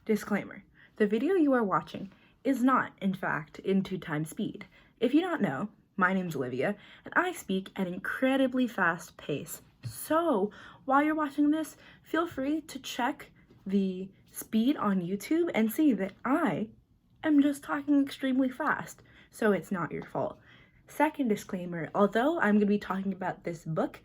Disclaimer: the video you are watching is not, in fact, in 2x speed. If you don't know, my name's Olivia, and I speak at an incredibly fast pace. So, while you're watching this, feel free to check the speed on YouTube and see that I am just talking extremely fast, so it's not your fault. Second disclaimer: although I'm going to be talking about this book,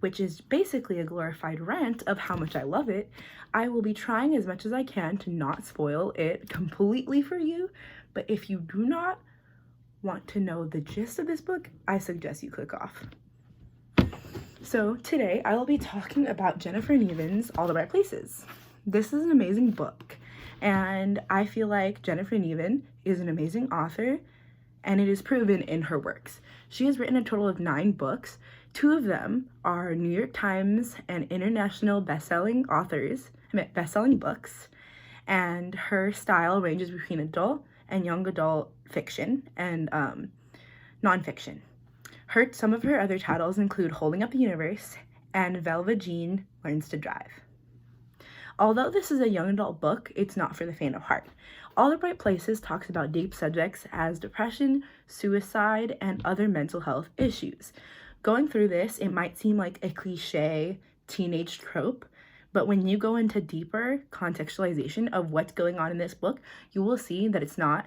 which is basically a glorified rant of how much I love it, I will be trying as much as I can to not spoil it completely for you. But if you do not want to know the gist of this book, I suggest you click off. So today I will be talking about Jennifer Nevin's All the Right Places. This is an amazing book, and I feel like Jennifer Nevin is an amazing author, and it is proven in her works. She has written a total of 9 books. 2 of them are New York Times and international best-selling books, and her style ranges between adult and young adult fiction and nonfiction. Some of her other titles include Holding Up the Universe and Velva Jean Learns to Drive. Although this is a young adult book, it's not for the faint of heart. All the Right Places talks about deep subjects as depression, suicide, and other mental health issues. Going through this, it might seem like a cliche teenage trope, but when you go into deeper contextualization of what's going on in this book, you will see that it's not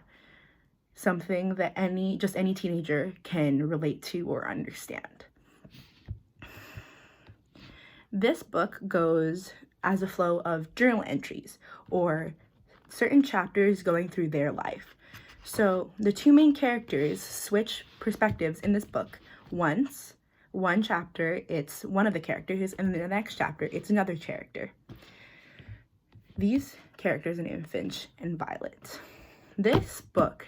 something that any teenager can relate to or understand. This book goes as a flow of journal entries or certain chapters going through their life. So the 2 main characters switch perspectives in this book. Once, one chapter, it's one of the characters, and in the next chapter, it's another character. These characters are named Finch and Violet. This book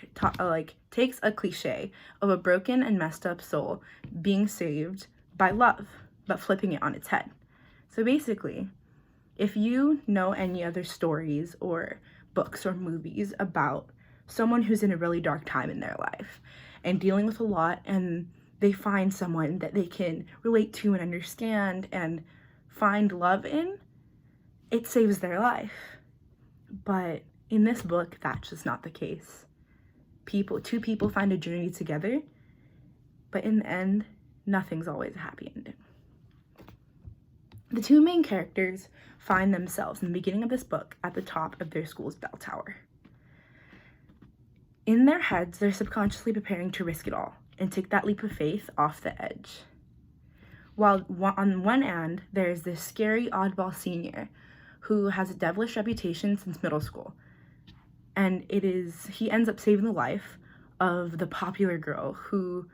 takes a cliche of a broken and messed up soul being saved by love, but flipping it on its head. So basically, if you know any other stories or books or movies about someone who's in a really dark time in their life and dealing with a lot, and they find someone that they can relate to and understand and find love in, it saves their life. But in this book, that's just not the case. 2 people find a journey together, but in the end, nothing's always a happy ending. The 2 main characters find themselves in the beginning of this book at the top of their school's bell tower. In their heads, they're subconsciously preparing to risk it all and take that leap of faith off the edge. While on one end, there's this scary oddball senior who has a devilish reputation since middle school. And he ends up saving the life of the popular girl who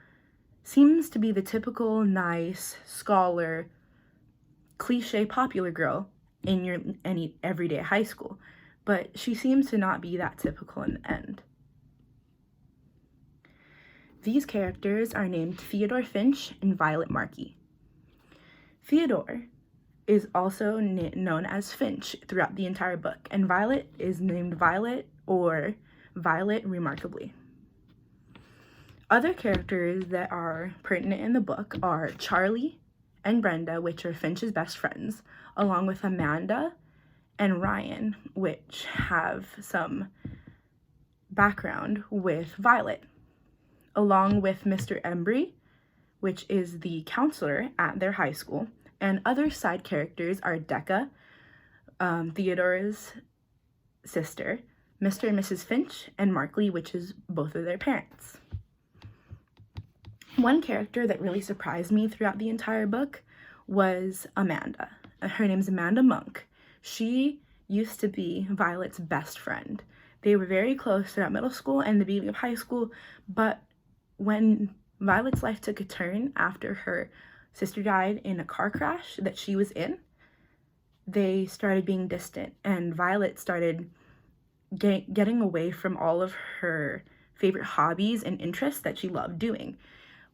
seems to be the typical nice, scholar, cliche popular girl in any everyday high school. But she seems to not be that typical in the end. These characters are named Theodore Finch and Violet Markey. Theodore is also known as Finch throughout the entire book, and Violet is named Violet or Violet Remarkably. Other characters that are pertinent in the book are Charlie and Brenda, which are Finch's best friends, along with Amanda and Ryan, which have some background with Violet, along with Mr. Embry, which is the counselor at their high school. And other side characters are Decca, Theodore's sister, Mr. and Mrs. Finch, and Markley, which is both of their parents. One character that really surprised me throughout the entire book was Amanda. Her name's Amanda Monk. She used to be Violet's best friend. They were very close throughout middle school and the beginning of high school, but when Violet's life took a turn after her sister died in a car crash that she was in, they started being distant, and Violet started getting away from all of her favorite hobbies and interests that she loved doing.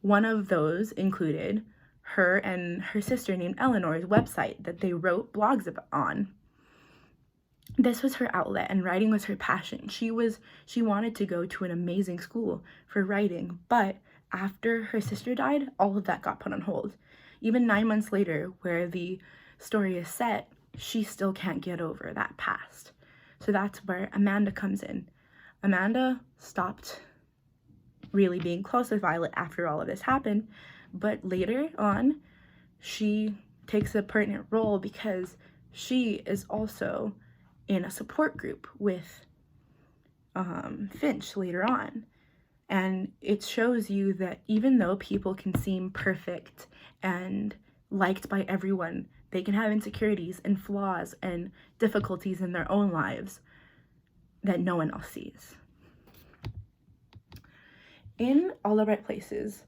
One of those included her and her sister named Eleanor's website that they wrote blogs on. This was her outlet, and writing was her passion. She wanted to go to an amazing school for writing, but after her sister died, all of that got put on hold. Even 9 months later, where the story is set, she still can't get over that past. So that's where Amanda comes in. Amanda stopped really being close with Violet after all of this happened, but later on, she takes a pertinent role because she is also in a support group with Finch later on. And it shows you that even though people can seem perfect and liked by everyone, they can have insecurities and flaws and difficulties in their own lives that no one else sees. In All the Right Places,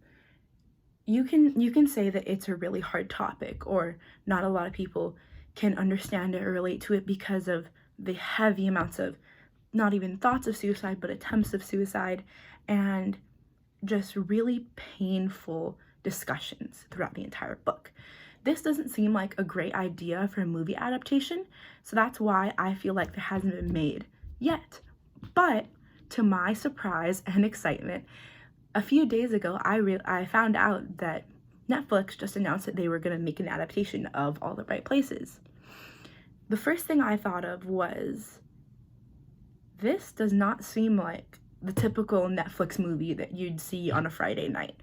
you can say that it's a really hard topic, or not a lot of people can understand it or relate to it because of the heavy amounts of not even thoughts of suicide, but attempts of suicide, and just really painful discussions throughout the entire book. This doesn't seem like a great idea for a movie adaptation, so that's why I feel like there hasn't been made yet. But to my surprise and excitement, a few days ago, I found out that Netflix just announced that they were going to make an adaptation of All the Right Places. The first thing I thought of was, this does not seem like the typical Netflix movie that you'd see on a Friday night.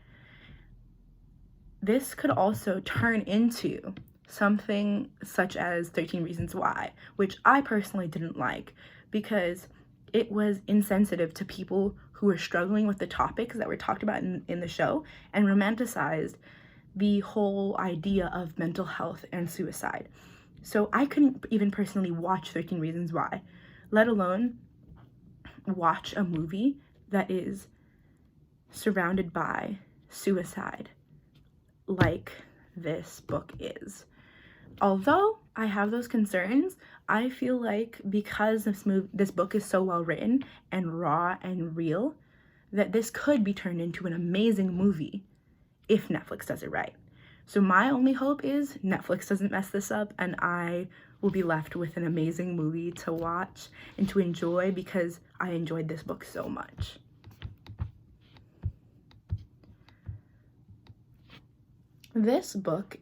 This could also turn into something such as 13 Reasons Why, which I personally didn't like because it was insensitive to people who were struggling with the topics that were talked about in the show, and romanticized the whole idea of mental health and suicide. So I couldn't even personally watch 13 Reasons Why, let alone watch a movie that is surrounded by suicide like this book is. Although I have those concerns, I feel like because this book is so well written and raw and real, that this could be turned into an amazing movie if Netflix does it right. So my only hope is Netflix doesn't mess this up and I will be left with an amazing movie to watch and to enjoy, because I enjoyed this book so much. This book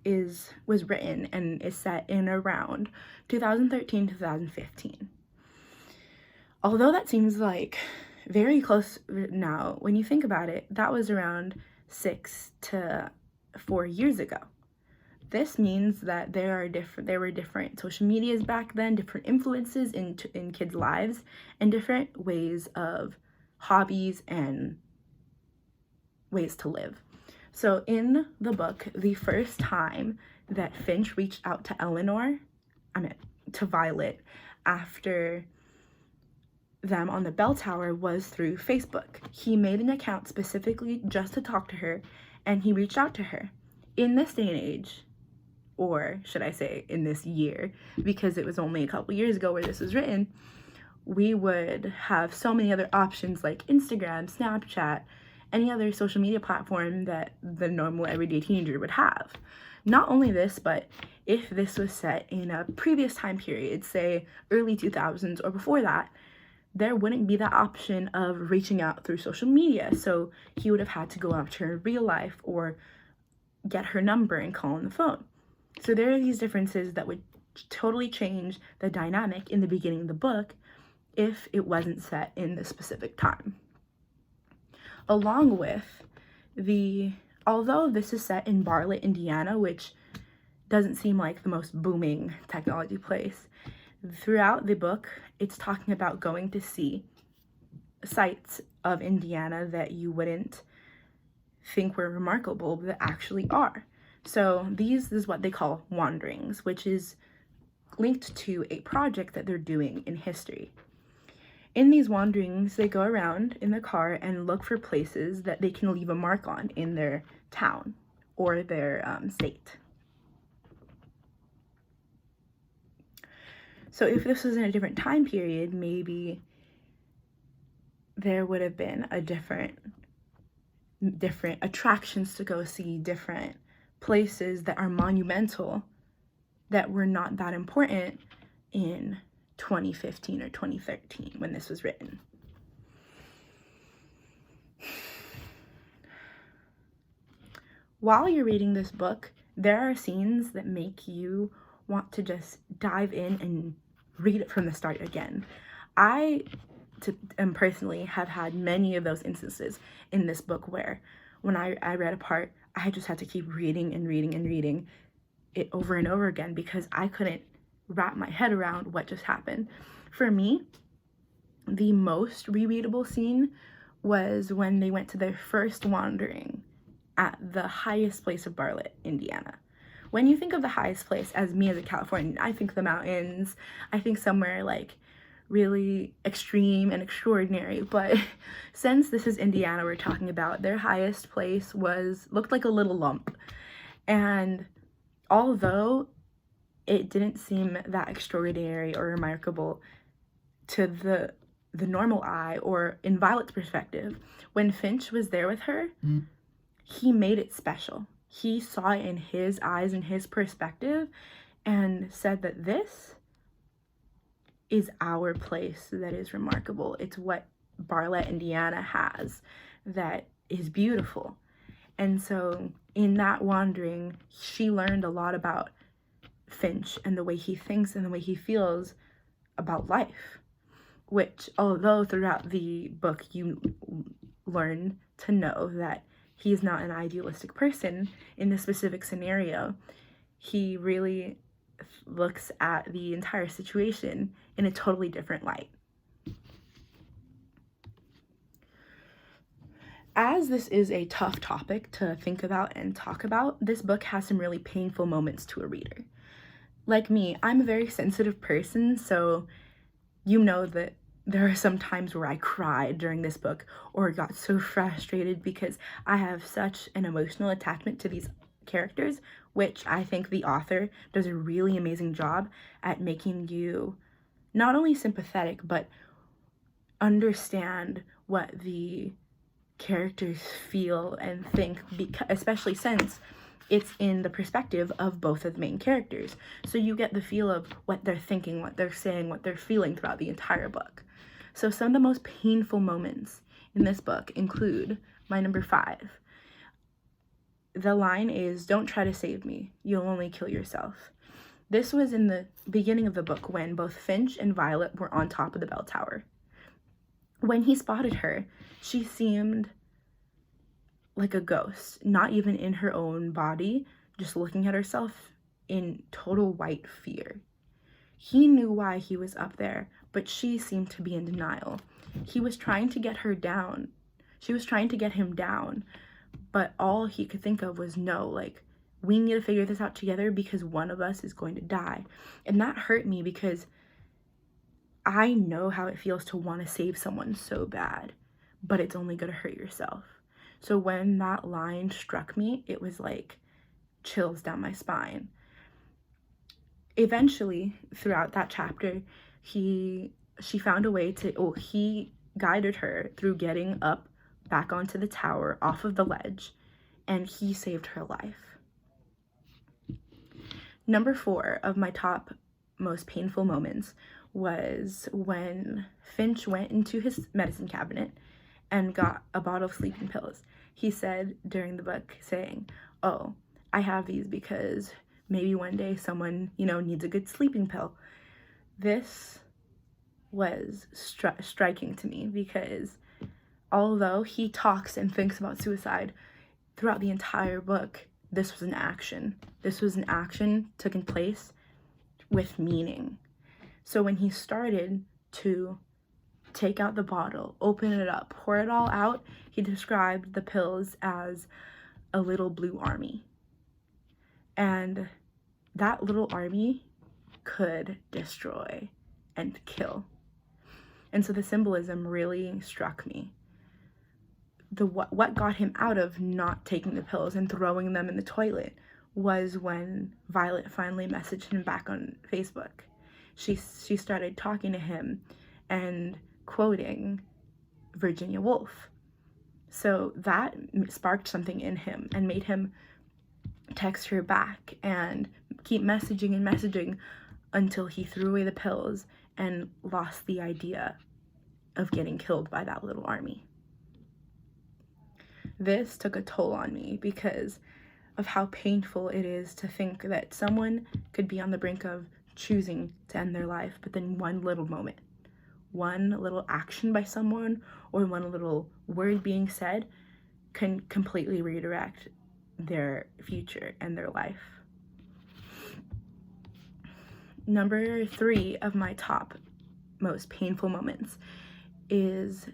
was written and is set in around 2013-2015. Although that seems like very close now, when you think about it, that was around 6 to 4 years ago. This means that there were different social medias back then, different influences in kids' lives, and different ways of hobbies and ways to live. So in the book, the first time that Finch reached out to to Violet after them on the bell tower was through Facebook. He made an account specifically just to talk to her, and he reached out to her. In this day and age, or should I say in this year, because it was only a couple years ago where this was written, we would have so many other options like Instagram, Snapchat, any other social media platform that the normal everyday teenager would have. Not only this, but if this was set in a previous time period, say early 2000s or before that, there wouldn't be that option of reaching out through social media. So he would have had to go up to her in real life or get her number and call on the phone. So there are these differences that would totally change the dynamic in the beginning of the book if it wasn't set in this specific time. Along with although this is set in Bartlett, Indiana, which doesn't seem like the most booming technology place, throughout the book, it's talking about going to see sites of Indiana that you wouldn't think were remarkable, but actually are. So this is what they call wanderings, which is linked to a project that they're doing in history. In these wanderings, they go around in the car and look for places that they can leave a mark on in their town or their state. So if this was in a different time period, maybe there would have been a different attractions to go see, different places that are monumental that were not that important in 2015 or 2013 when this was written. While you're reading this book, there are scenes that make you want to just dive in and read it from the start again. I and personally have had many of those instances in this book where when I read a part, I just had to keep reading and reading and reading it over and over again because I couldn't wrap my head around what just happened. For me, the most rereadable scene was when they went to their first wandering at the highest place of Bartlett, Indiana. When you think of the highest place, as me as a Californian, I think the mountains. I think somewhere like really extreme and extraordinary. But since this is Indiana we're talking about, their highest place looked like a little lump. And although it didn't seem that extraordinary or remarkable to the normal eye or in Violet's perspective, when Finch was there with her, he made it special. He saw it in his eyes and his perspective and said that this is our place that is remarkable. It's what Bartlett, Indiana has that is beautiful. And so in that wandering, she learned a lot about Finch and the way he thinks and the way he feels about life, which although throughout the book you learn to know that he's not an idealistic person in this specific scenario, he really looks at the entire situation in a totally different light. As this is a tough topic to think about and talk about, this book has some really painful moments to a reader. Like me, I'm a very sensitive person, so you know that there are some times where I cried during this book or got so frustrated because I have such an emotional attachment to these characters, which I think the author does a really amazing job at making you not only sympathetic, but understand what the characters feel and think, especially since it's in the perspective of both of the main characters. So you get the feel of what they're thinking, what they're saying, what they're feeling throughout the entire book. So some of the most painful moments in this book include my number 5. The line is, "Don't try to save me. You'll only kill yourself." This was in the beginning of the book when both Finch and Violet were on top of the bell tower. When he spotted her, she seemed like a ghost, not even in her own body, just looking at herself in total white fear. He knew why he was up there, but she seemed to be in denial. He was trying to get her down. She was trying to get him down, but all he could think of was no, like, we need to figure this out together because one of us is going to die. And that hurt me because I know how it feels to want to save someone so bad, but it's only going to hurt yourself. So when that line struck me, it was like chills down my spine. Eventually, throughout that chapter, she found a way to, he guided her through getting up back onto the tower off of the ledge, and he saved her life. Number 4 of my top most painful moments was when Finch went into his medicine cabinet and got a bottle of sleeping pills. He said during the book, saying, "Oh, I have these because maybe one day someone, needs a good sleeping pill." This was striking to me because although he talks and thinks about suicide throughout the entire book, this was an action. This was an action taking place with meaning. So when he started to take out the bottle, open it up, pour it all out, he described the pills as a little blue army. And that little army could destroy and kill. And so the symbolism really struck me. What got him out of not taking the pills and throwing them in the toilet was when Violet finally messaged him back on Facebook. She started talking to him and quoting Virginia Woolf. So that sparked something in him and made him text her back and keep messaging and messaging until he threw away the pills and lost the idea of getting killed by that little army. This took a toll on me because of how painful it is to think that someone could be on the brink of choosing to end their life, but then one little moment, one little action by someone or one little word being said can completely redirect their future and their life. Number 3 of my top most painful moments is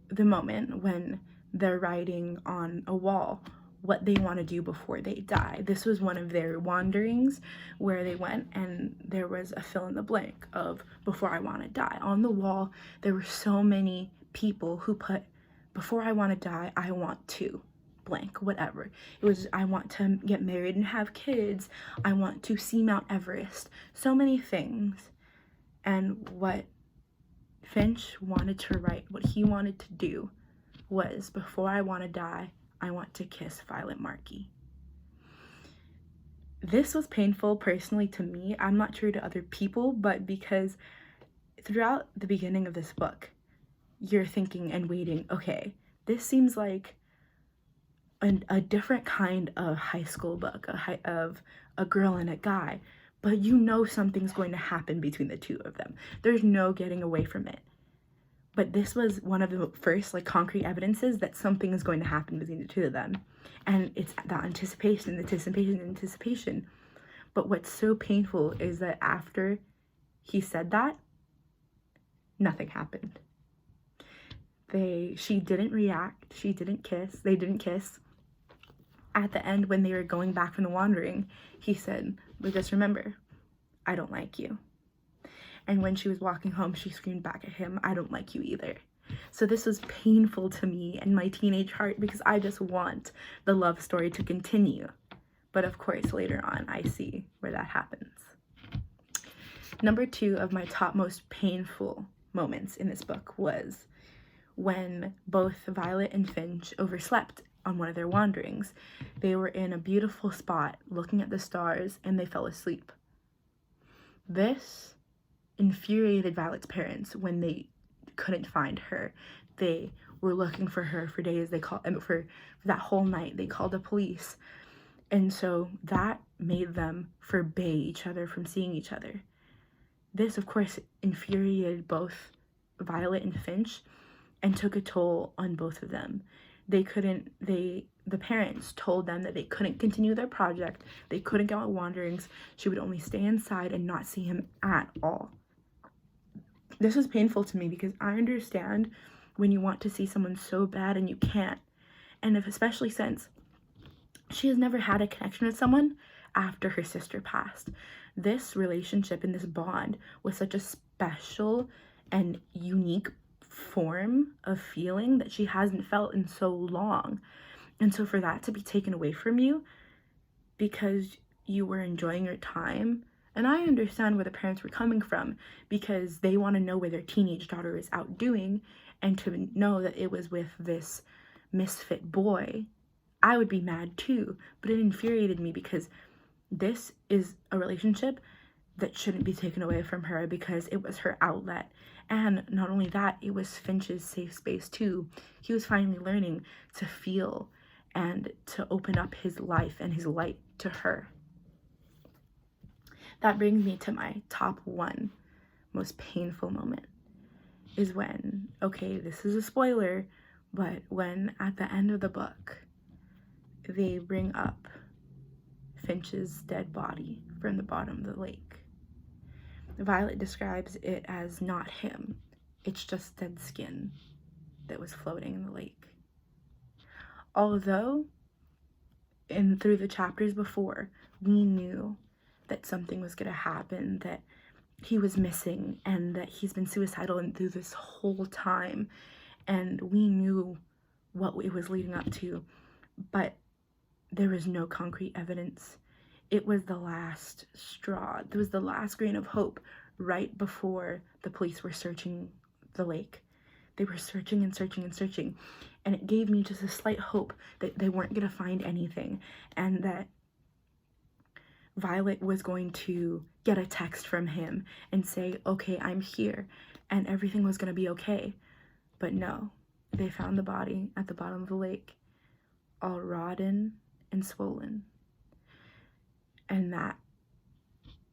the moment when they're writing on a wall what they want to do before they die. This was one of their wanderings where they went and there was a fill in the blank of before I want to die. On the wall, there were so many people who put before I want to die, I want to blank, whatever. It was, I want to get married and have kids. I want to see Mount Everest. So many things. And what Finch wanted to write, what he wanted to do was, before I want to die, I want to kiss Violet Markey. This was painful personally to me. I'm not sure to other people, but because throughout the beginning of this book, you're thinking and waiting, okay, this seems like a different kind of high school book, of a girl and a guy, but you know something's going to happen between the two of them. There's no getting away from it. But this was one of the first concrete evidences that something is going to happen between the two of them. And it's that anticipation. But what's so painful is that after he said that, nothing happened. She didn't react. She didn't kiss. They didn't kiss. At the end, when they were going back from the wandering, he said, but just remember, I don't like you. And when she was walking home, she screamed back at him, I don't like you either. So this was painful to me and my teenage heart because I just want the love story to continue. But of course, later on, I see where that happens. Number 2 of my top most painful moments in this book was when both Violet and Finch overslept on one of their wanderings. They were in a beautiful spot looking at the stars and they fell asleep. This infuriated Violet's parents when they couldn't find her. They were looking for her for days. They called for that whole night. They called the police. And so that made them forbade each other from seeing each other. This, of course, infuriated both Violet and Finch and took a toll on both of them. The parents told them that they couldn't continue their project. They couldn't go on wanderings. She would only stay inside and not see him at all. This was painful to me because I understand when you want to see someone so bad and you can't. And especially since she has never had a connection with someone after her sister passed. This relationship and this bond was such a special and unique form of feeling that she hasn't felt in so long. And so for that to be taken away from you because you were enjoying your time, and I understand where the parents were coming from because they want to know where their teenage daughter is out doing, and to know that it was with this misfit boy, I would be mad too. But it infuriated me because this is a relationship that shouldn't be taken away from her because it was her outlet. And not only that, it was Finch's safe space too. He was finally learning to feel and to open up his life and his light to her. That brings me to my top 1 most painful moment is when, okay, this is a spoiler, but when at the end of the book, they bring up Finch's dead body from the bottom of the lake. Violet describes it as not him. It's just dead skin that was floating in the lake. Although, through the chapters before, we knew that something was going to happen, that he was missing, and that he's been suicidal and through this whole time, and we knew what it was leading up to, but there was no concrete evidence. It was the last straw. There was the last grain of hope right before the police were searching the lake. They were searching and searching and searching, and it gave me just a slight hope that they weren't going to find anything, and that Violet was going to get a text from him and say, okay, I'm here, and everything was going to be okay. But no, they found the body at the bottom of the lake, all rotten and swollen. And that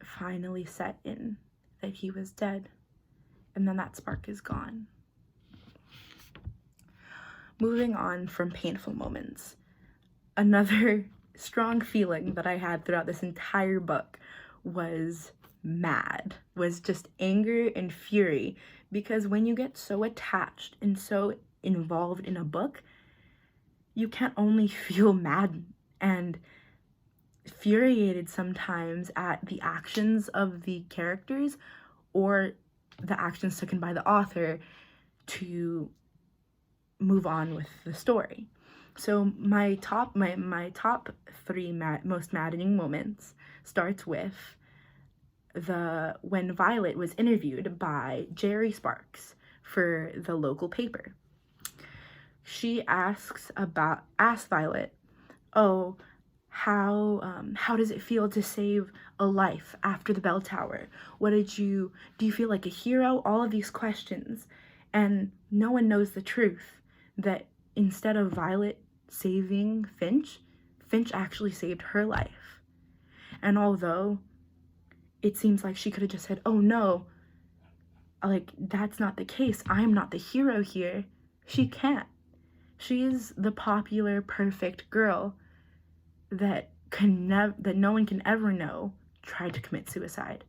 finally set in that he was dead. and then that spark is gone. Moving on from painful moments, another strong feeling that I had throughout this entire book was just anger and fury, because when you get so attached and so involved in a book, you can't only feel mad and infuriated sometimes at the actions of the characters or the actions taken by the author to move on with the story. So my top three most maddening moments starts with when Violet was interviewed by Jerry Sparks for the local paper. She asks Violet, "Oh, how does it feel to save a life after the bell tower? Do you feel like a hero?" All of these questions, and no one knows the truth, that instead of Violet saving Finch actually saved her life. And although it seems like she could have just said, "Oh no, like that's not the case, I'm not the hero here," she can't. She's the popular, perfect girl that no one can ever know tried to commit suicide.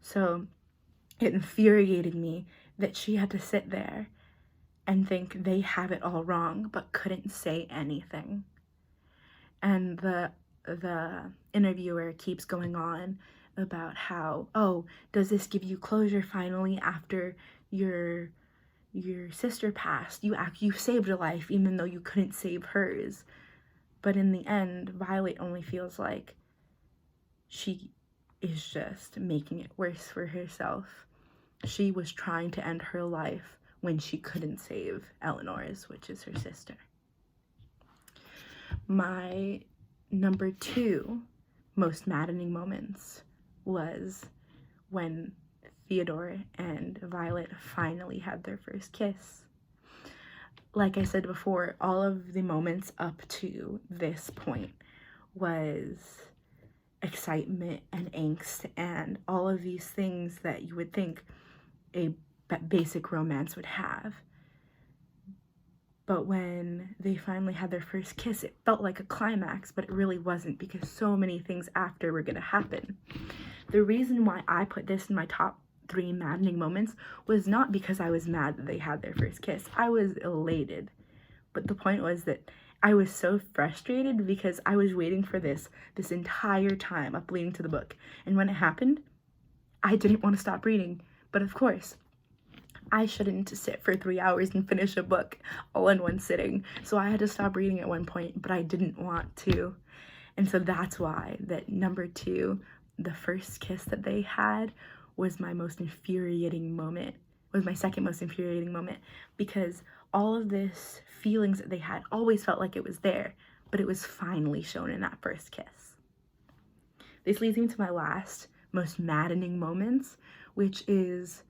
So it infuriated me that she had to sit there and think they have it all wrong, but couldn't say anything. And the interviewer keeps going on about how, "Oh, does this give you closure finally after your sister passed? You saved a life even though you couldn't save hers." But in the end, Violet only feels like she is just making it worse for herself. She was trying to end her life when she couldn't save Eleanor's, which is her sister. My number 2 most maddening moments was when Theodore and Violet finally had their first kiss. Like I said before, all of the moments up to this point was excitement and angst and all of these things that you would think a basic romance would have. But when they finally had their first kiss, it felt like a climax, but it really wasn't, because so many things after were gonna happen. The reason why I put this in my top 3 maddening moments was not because I was mad that they had their first kiss. I was elated. But the point was that I was so frustrated because I was waiting for this entire time up leading to the book. And when it happened, I didn't want to stop reading. But of course, I shouldn't sit for 3 hours and finish a book all in one sitting. So I had to stop reading at one point, but I didn't want to. And so that's why that number 2, the first kiss that they had, was my most infuriating moment, was my second most infuriating moment, because all of this feelings that they had always felt like it was there, but it was finally shown in that first kiss. This leads me to my last most maddening moments, which is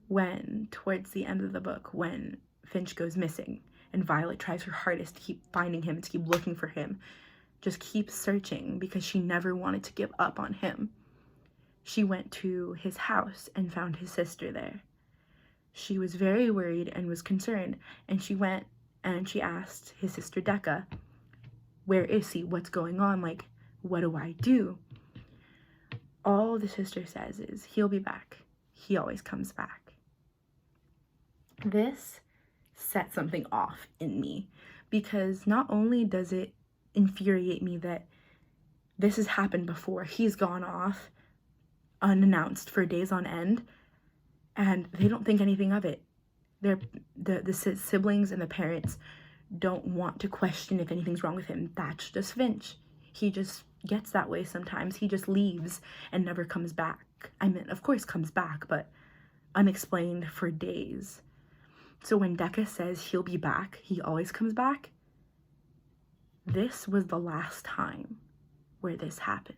when, towards the end of the book, when Finch goes missing and Violet tries her hardest to keep finding him, to keep looking for him, just keep searching because she never wanted to give up on him. She went to his house and found his sister there. She was very worried and was concerned, and she went and she asked his sister Decca, "Where is he? What's going on? Like, what do I do?" All the sister says is, "He'll be back. He always comes back." This set something off in me, because not only does it infuriate me that this has happened before, he's gone off unannounced for days on end, and they don't think anything of it. The siblings and the parents don't want to question if anything's wrong with him. That's just Finch. He just gets that way sometimes. He just leaves and never comes back. I mean, of course comes back, but unexplained for days. So when Decca says he'll be back, he always comes back, this was the last time where this happened.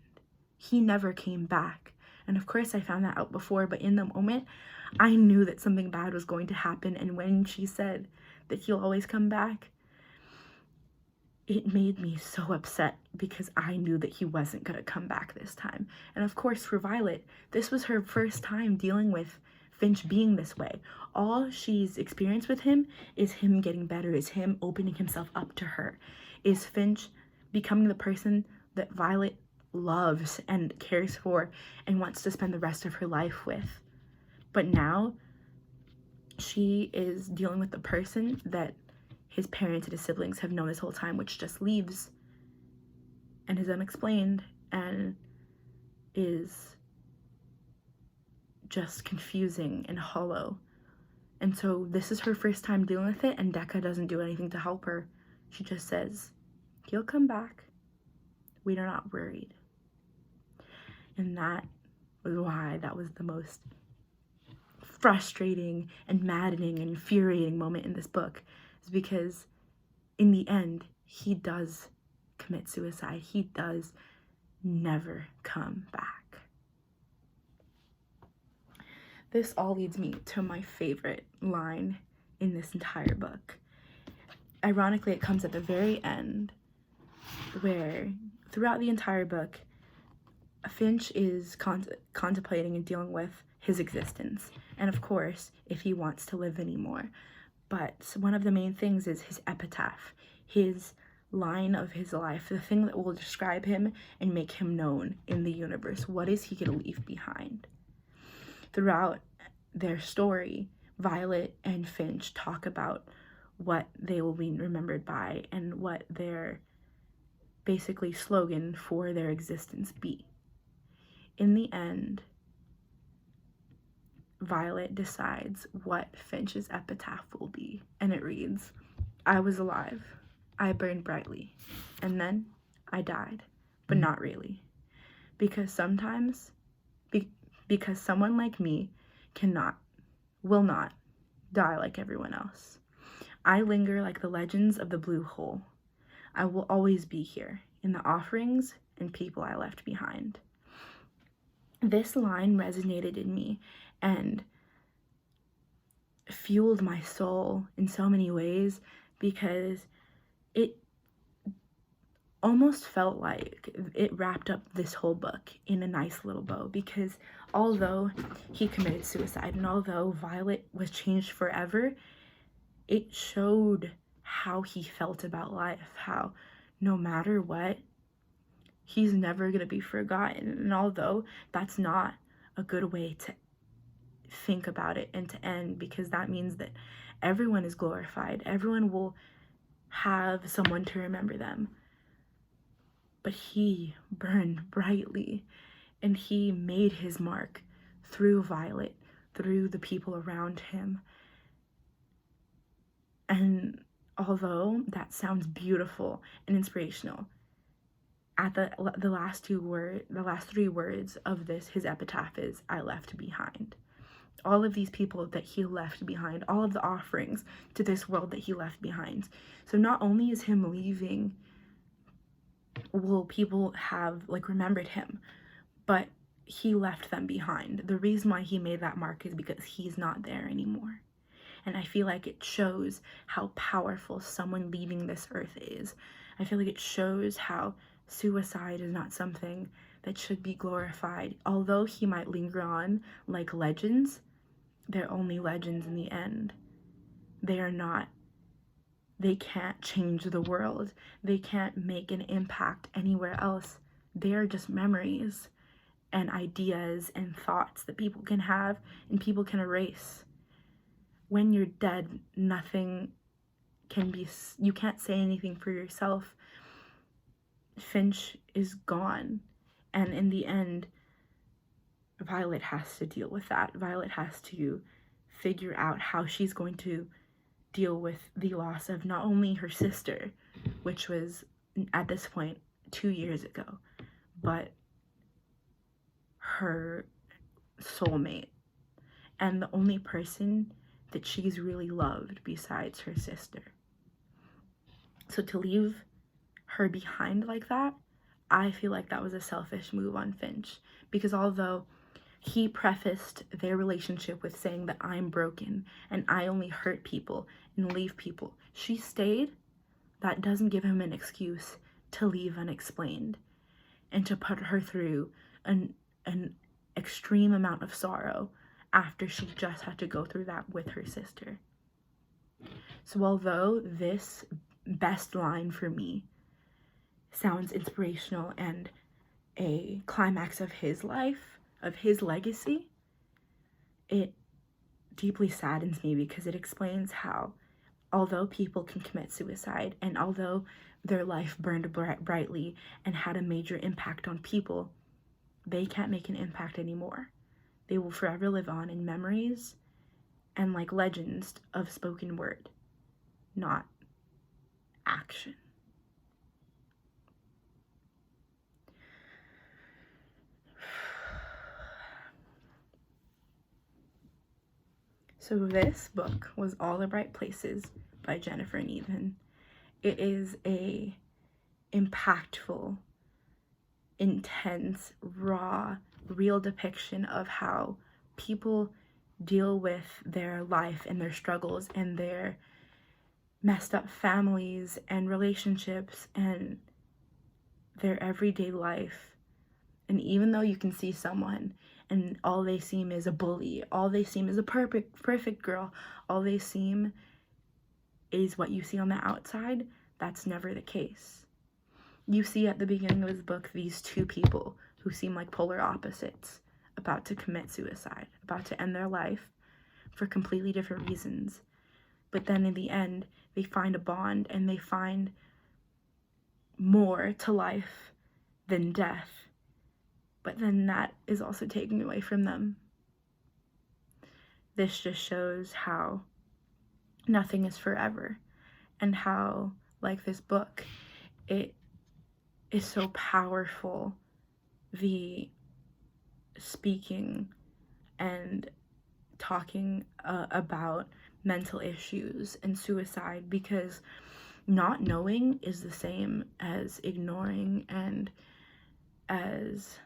He never came back. And of course I found that out before, but in the moment, I knew that something bad was going to happen. And when she said that he'll always come back, it made me so upset, because I knew that he wasn't going to come back this time. And of course, for Violet, this was her first time dealing with Finch being this way. All she's experienced with him is him getting better, is him opening himself up to her, is Finch becoming the person that Violet loves and cares for and wants to spend the rest of her life with. But now she is dealing with the person that his parents and his siblings have known this whole time, which just leaves and is unexplained and is just confusing and hollow. And so this is her first time dealing with it, and Decca doesn't do anything to help her. She just says, he'll come back. We are not worried. And that was why that was the most frustrating and maddening and infuriating moment in this book, is because in the end, he does commit suicide. He does never come back. This all leads me to my favorite line in this entire book. Ironically, it comes at the very end, where throughout the entire book, Finch is contemplating and dealing with his existence, and of course, if he wants to live anymore. But one of the main things is his epitaph, his line of his life, the thing that will describe him and make him known in the universe. What is he going to leave behind? Throughout their story, Violet and Finch talk about what they will be remembered by and what their basically slogan for their existence be. In the end, Violet decides what Finch's epitaph will be, and it reads, "I was alive, I burned brightly, and then I died, but not really. Because sometimes, because someone like me will not die like everyone else. I linger like the legends of the blue hole. I will always be here in the offerings and people I left behind." This line resonated in me and fueled my soul in so many ways, because it almost felt like it wrapped up this whole book in a nice little bow. Because although he committed suicide and although Violet was changed forever, it showed how he felt about life, how no matter what, he's never going to be forgotten. And although that's not a good way to think about it and to end, because that means that everyone is glorified, everyone will have someone to remember them. But he burned brightly, and he made his mark through Violet, through the people around him. And although that sounds beautiful and inspirational, at the last three words of this, his epitaph is, "I left behind." All of these people that he left behind, all of the offerings to this world that he left behind. So not only is him leaving, will people have remembered him, but he left them behind. The reason why he made that mark is because he's not there anymore. And I feel like it shows how powerful someone leaving this earth is. I feel like it shows how suicide is not something that should be glorified. Although he might linger on like legends, they're only legends in the end. They can't change the world. They can't make an impact anywhere else. They are just memories and ideas and thoughts that people can have and people can erase. When you're dead, nothing can be, you can't say anything for yourself. Finch is gone. And in the end, Violet has to deal with that. Violet has to figure out how she's going to deal with the loss of not only her sister, which was at this point 2 years ago, but her soulmate and the only person that she's really loved besides her sister. So to leave her behind like that, I feel like that was a selfish move on Finch, because although he prefaced their relationship with saying that I'm broken and I only hurt people and leave people, she stayed. That doesn't give him an excuse to leave unexplained and to put her through an extreme amount of sorrow after she just had to go through that with her sister. So although this best line for me sounds inspirational and a climax of his life, of his legacy, it deeply saddens me because it explains how, although people can commit suicide and although their life burned brightly and had a major impact on people, they can't make an impact anymore. They will forever live on in memories and like legends of spoken word, not action. So this book was All the Bright Places by Jennifer Neithen. It is a impactful, intense, raw, real depiction of how people deal with their life and their struggles and their messed up families and relationships and their everyday life. And even though you can see someone and all they seem is a bully, all they seem is a perfect girl, all they seem is what you see on the outside, that's never the case. You see at the beginning of his book these two people who seem like polar opposites, about to commit suicide, about to end their life for completely different reasons. But then in the end, they find a bond and they find more to life than death. But then that is also taken away from them. This just shows how nothing is forever and how, like this book, it is so powerful, the speaking and talking about mental issues and suicide, because not knowing is the same as ignoring, and as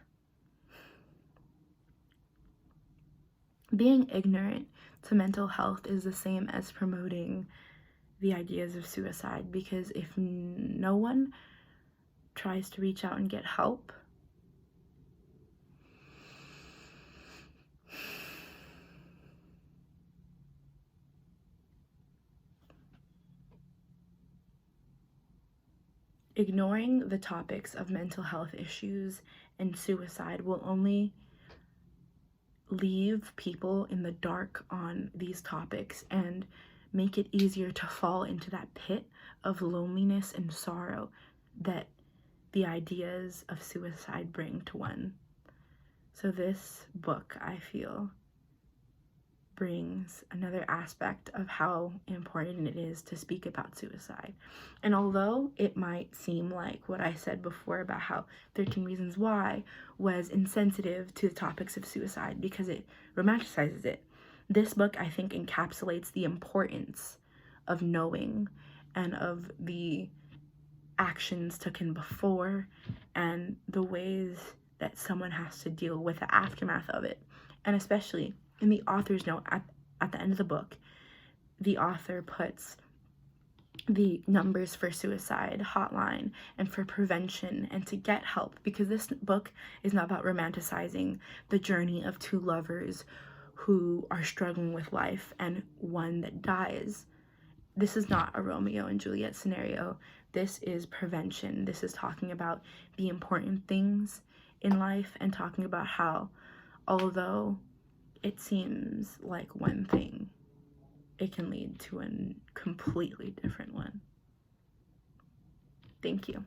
being ignorant to mental health is the same as promoting the ideas of suicide, because if no one tries to reach out and get help, ignoring the topics of mental health issues and suicide will only leave people in the dark on these topics and make it easier to fall into that pit of loneliness and sorrow that the ideas of suicide bring to one. So this book, I feel, brings another aspect of how important it is to speak about suicide. And although it might seem like what I said before about how 13 Reasons Why was insensitive to the topics of suicide because it romanticizes it, this book, I think, encapsulates the importance of knowing and of the actions taken before and the ways that someone has to deal with the aftermath of it. And especially in the author's note at the end of the book, the author puts the numbers for suicide hotline and for prevention and to get help, because this book is not about romanticizing the journey of two lovers who are struggling with life and one that dies. This is not a Romeo and Juliet scenario. This is prevention. This is talking about the important things in life and talking about how, although it seems like one thing, it can lead to a completely different one. Thank you.